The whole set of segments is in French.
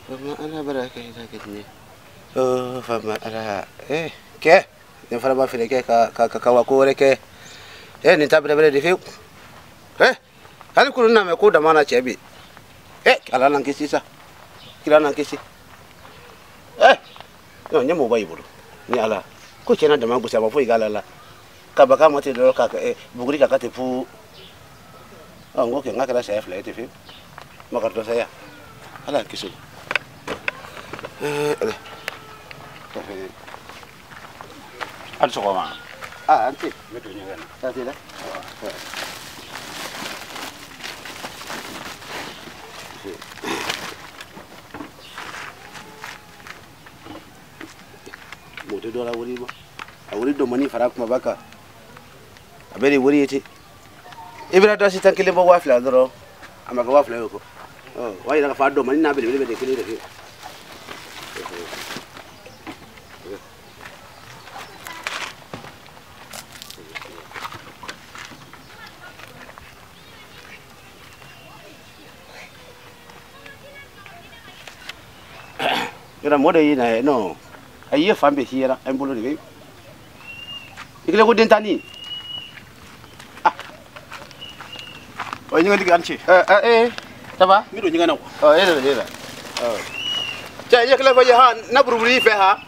فما أنا براك هنا كدني فما أنا كه نفرما في لك كواكورك نتابع بلدي فيو هل كلنا مكودا ما نشبي على نانكسي سا كلا نانكسي نيمو بايبولو ni ala ko chena da mangu sama foi galala ka baka mate do ka buguri ka te fu ngo ke ngakala sa fla te fi makarto saya ala kisu ala al sokoma anti medo nyanga ta tila moto do la wuri ba a wuri do mani fara kuma baka a bari wuri yace ibra da shi tankile ba wafla doro amma ga wafla yoko wai daga fa do mani na bari bari kile da ke era moda yi na no ayi fambe hira en bolo de ikle ko dentani o nyinga diga anchi ça va mi do nyinga na ko era cha ikle ko ya na buruburi fe ha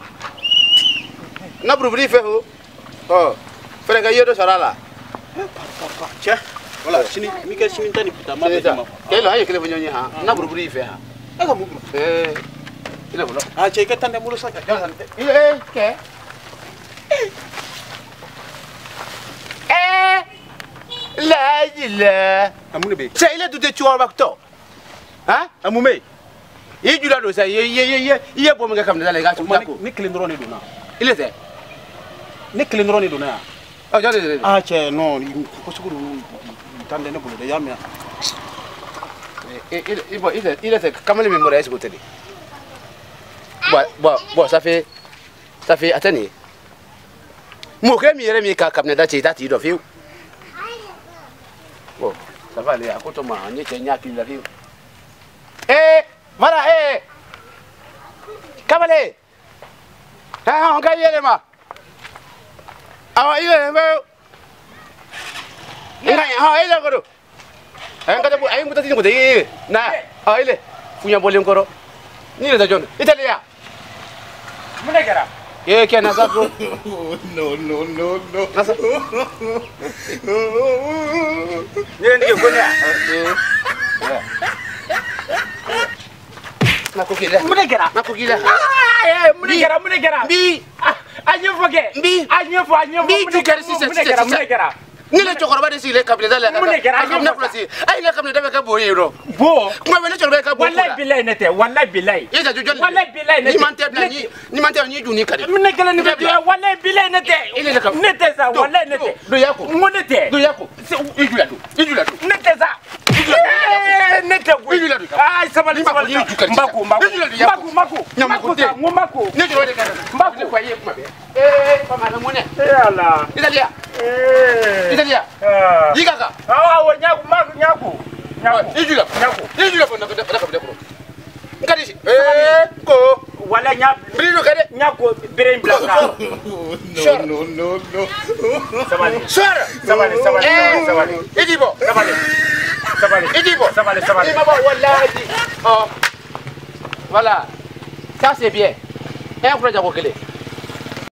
na buruburi fe ho fere ga yodo sarala cha wala sini mi ka sini tani puta ma be ma kelo ayi ikle ko nyonya ha na buruburi fe ha aga mu ila bolo che ke tande mulu sa ke la ila amune be sa ila du de tuwa bakto ha amume yi jula do sa ye bo mga kam dala ga tu ko ni klindro ni duna ile se ni klindro ni duna jale che no ko suguru tande ne bolo de yamya ile se kamale memoria es goteli bon ça fait attendez mo ke mi yere mi ka kapne da che ta ti do fiu bon ça va aller à côté ma ni che nya ki la fiu voilà kamale on ga yele ma awa ile me ile ko do ka da bu ay muta ti ko de na ile funya bolen koro ni le da jon italia mune gara ke na za bro no nasa ni ndi ko ne na ko kila mune gara mune gara bi anyo foge bi tu gara si mune gara ni le chokoro de si le kabile dala ka na plasi ay le kabile da ka boye ro bo kuma be le chokoro ka bo wallahi billahi nete wallahi billahi eza jojo wallahi billahi nete ni mante ni duni kade mun ne kala ni be wallahi billahi nete nete sa wallahi nete do yako mo nete do yako ijula do nete sa nete go ijula do ay sabali mbako nyamako ne joro de kade mbako ko ye kuma be pama na mone ala italia italia yigaka awo nyaku ijula ko na kabde ko ngadi ko wala brilo kade nyako brain black no sabali idibo sabali mama wallahi voilà ça c'est bien un projet ko kele